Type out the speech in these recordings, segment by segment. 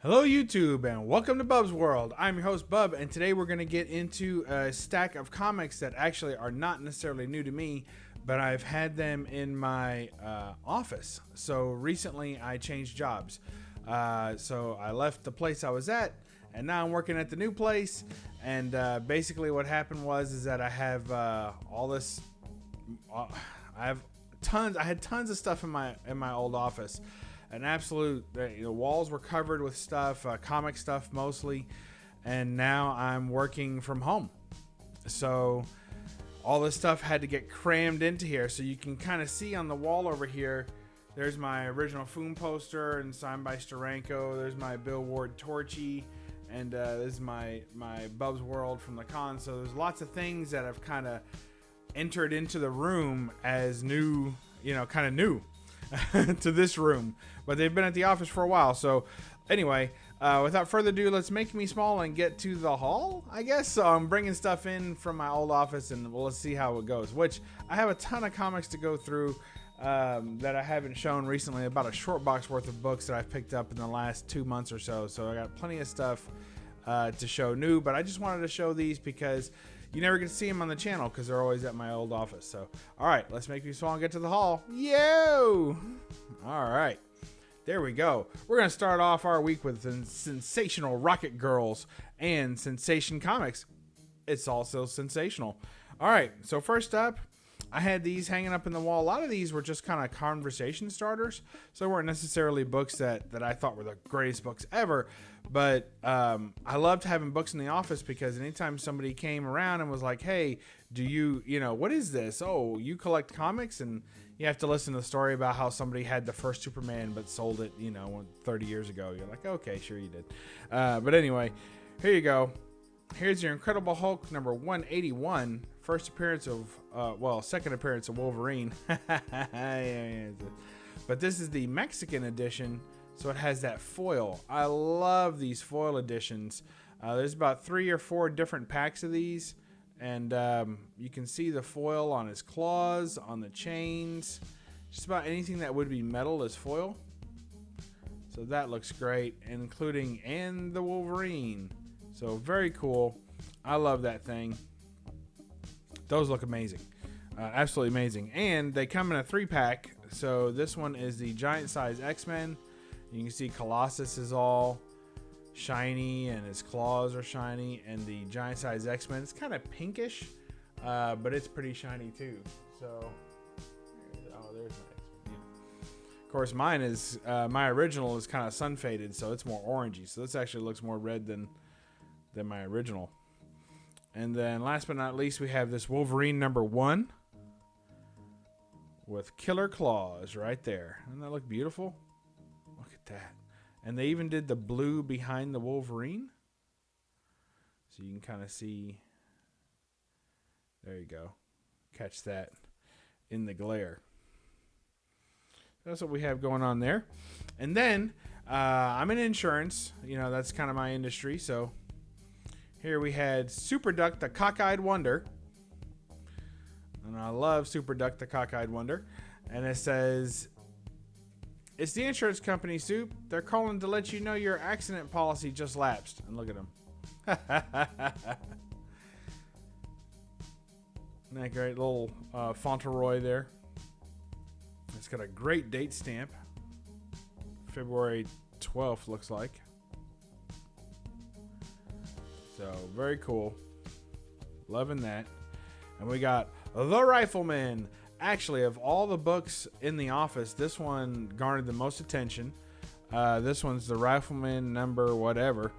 Hello YouTube and welcome to Bub's World. I'm your host Bub, and today we're going to get into a stack of comics that actually are not necessarily new to me, but I've had them in my office. So recently I changed jobs. So I left the place I was at and now I'm working at the new place, and basically what happened was that I have all this I had tons of stuff in my old office. An absolute, the walls were covered with stuff, comic stuff mostly, and now I'm working from home. So all this stuff had to get crammed into here. So you can kind of see on the wall over here, there's my original Foom poster and signed by Steranko. There's my Bill Ward Torchy, and this is my Bub's World from the con. So there's lots of things that have kind of entered into the room as new, kind of new to this room, but they've been at the office for a while. So anyway, without further ado, let's make me small and get to the hall, I guess. So I'm bringing stuff in from my old office, and let's see how it goes, which I have a ton of comics to go through that I haven't shown recently, about a short box worth of books that I've picked up in the last 2 months or so. So I got plenty of stuff to show new, but I just wanted to show these because you never get to see them on the channel because they're always at my old office. So, all right, let's make me small and get to the hall. Yo! All right, there we go. We're going to start off our week with Sensational Rocket Girls and Sensation Comics. It's also sensational. All right, so first up, I had these hanging up in the wall. A lot of these were just kind of conversation starters, so they weren't necessarily books that I thought were the greatest books ever. But I loved having books in the office because anytime somebody came around and was like, hey, do you, what is this? Oh, you collect comics? And you have to listen to the story about how somebody had the first Superman but sold it, 30 years ago. You're like, okay, sure you did. But anyway, here you go. Here's your Incredible Hulk number 181. First appearance of, second appearance of Wolverine. But this is the Mexican edition, so it has that foil. I love these foil editions. There's about 3 or 4 different packs of these, and you can see the foil on his claws, on the chains. Just about anything that would be metal is foil. So that looks great, including the Wolverine. So very cool. I love that thing. Those look amazing. Absolutely amazing. And they come in a 3-pack. So this one is the giant size X-Men. You can see Colossus is all shiny and his claws are shiny. And the giant size X-Men, it's kind of pinkish, but it's pretty shiny too. So, oh, there's my X-Men. Yeah. Of course, mine is, my original is kind of sun faded, so it's more orangey. So this actually looks more red than my original. And then last but not least, we have this Wolverine number 1 with killer claws right there. Doesn't that look beautiful? Look at that. And they even did the blue behind the Wolverine. So you can kind of see. There you go. Catch that in the glare. That's what we have going on there. And then I'm in insurance. That's kind of my industry. So here we had Super Duck, the Cockeyed Wonder. And I love Super Duck, the Cockeyed Wonder. And it says, it's the insurance company, Soup. They're calling to let you know your accident policy just lapsed. And look at him. Isn't that great? Little Fauntleroy there. It's got a great date stamp. February 12th, looks like. So, very cool. Loving that. And we got The Rifleman. Actually, of all the books in the office, this one garnered the most attention. This one's The Rifleman number whatever.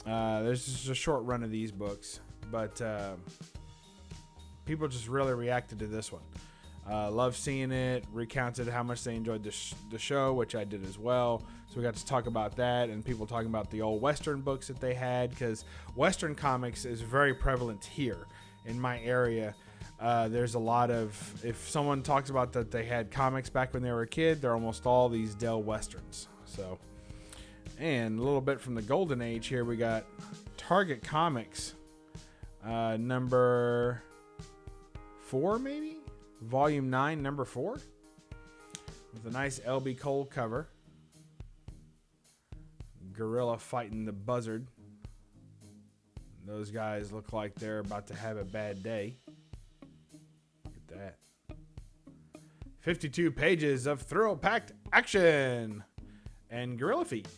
There's just a short run of these books. But people just really reacted to this one. Love seeing it. Recounted how much they enjoyed the show, which I did as well. So we got to talk about that, and people talking about the old Western books that they had, because Western comics is very prevalent here in my area. There's a lot of, if someone talks about that they had comics back when they were a kid, they're almost all these Dell Westerns. So, and a little bit from the golden age here, we got Target Comics, number 4 maybe? Volume 9, number 4, with a nice LB Cole cover. gorilla fighting the buzzard. Those guys look like they're about to have a bad day. Look at that. 52 pages of thrill-packed action and gorilla feet.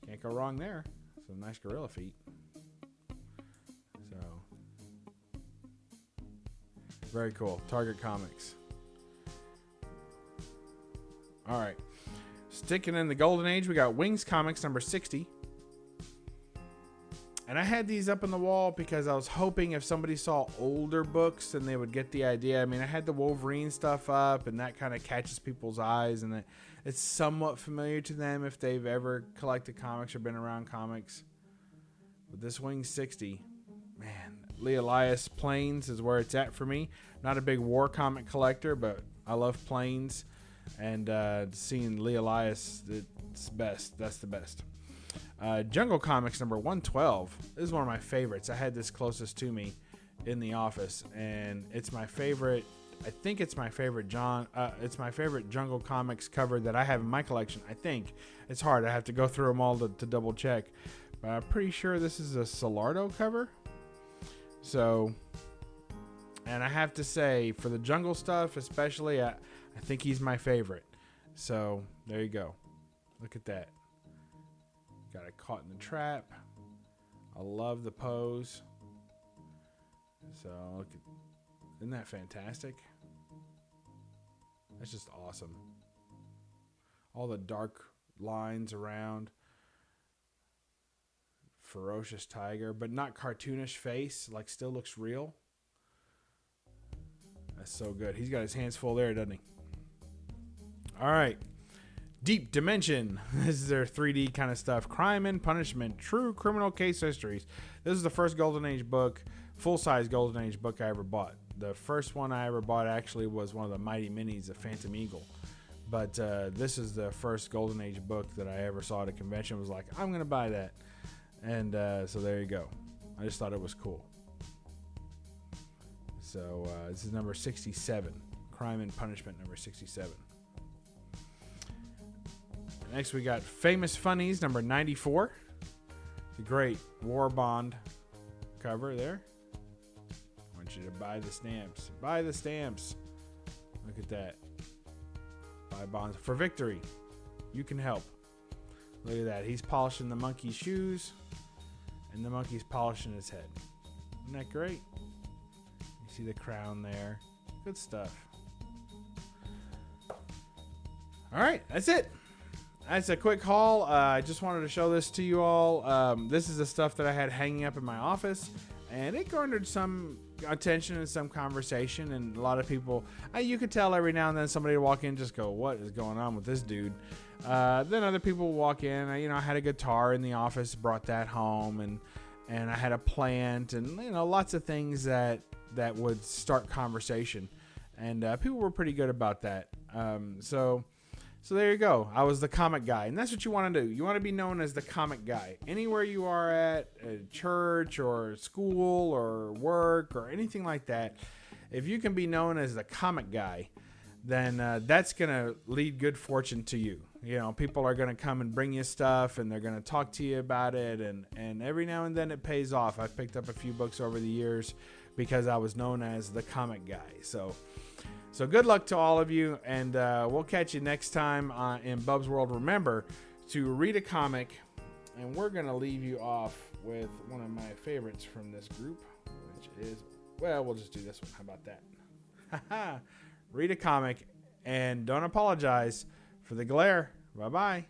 Can't go wrong there. Some nice gorilla feet. So, very cool. Target Comics. All right. Sticking in the golden age, we got Wings Comics number 60. And I had these up on the wall because I was hoping if somebody saw older books, then they would get the idea. I mean, I had the Wolverine stuff up, and that kind of catches people's eyes, and it's somewhat familiar to them if they've ever collected comics or been around comics. But this Wings 60, man, Lee Elias Planes is where it's at for me. Not a big war comic collector, but I love Planes, and seeing Lee Elias, it's best. That's the best. Jungle Comics number 112. This is one of my favorites. I had this closest to me in the office, and it's my favorite. I think it's my favorite it's my favorite Jungle Comics cover that I have in my collection. I think it's hard. I have to go through them all to double check, but I'm pretty sure this is a Solardo cover. So, and I have to say, for the Jungle stuff, especially, I think he's my favorite. So there you go. Look at that. Got it caught in the trap. I love the pose. So look at, isn't that fantastic? That's just awesome. All the dark lines around. Ferocious tiger, but not cartoonish face. Like still looks real. That's so good. He's got his hands full there, doesn't he? All right. Deep Dimension. This is their 3D kind of stuff. Crime and Punishment. True Criminal Case Histories. This is the first Golden Age book, full-size Golden Age book I ever bought. The first one I ever bought actually was one of the Mighty Minis of Phantom Eagle. But this is the first Golden Age book that I ever saw at a convention. Was like, I'm going to buy that. And so there you go. I just thought it was cool. So this is number 67. Crime and Punishment, number 67. Next, we got Famous Funnies, number 94. The great War Bond cover there. I want you to buy the stamps. Buy the stamps. Look at that. Buy bonds for victory. You can help. Look at that. He's polishing the monkey's shoes, and the monkey's polishing his head. Isn't that great? You see the crown there. Good stuff. All right, that's it. That's a quick haul. I just wanted to show this to you all. This is the stuff that I had hanging up in my office, and it garnered some attention and some conversation, and a lot of people, you could tell every now and then somebody would walk in and just go, what is going on with this dude? Then other people would walk in. I had a guitar in the office, brought that home, and I had a plant, and lots of things that would start conversation, and people were pretty good about that. So there you go. I was the comic guy, and that's what you want to do. You want to be known as the comic guy. Anywhere you are at church or school or work or anything like that, if you can be known as the comic guy, then that's going to lead good fortune to you. People are going to come and bring you stuff, and they're going to talk to you about it, and every now and then it pays off. I've picked up a few books over the years because I was known as the comic guy. So good luck to all of you, and we'll catch you next time in Bub's World. Remember to read a comic, and we're going to leave you off with one of my favorites from this group, which is, we'll just do this one. How about that? Read a comic, and don't apologize for the glare. Bye-bye.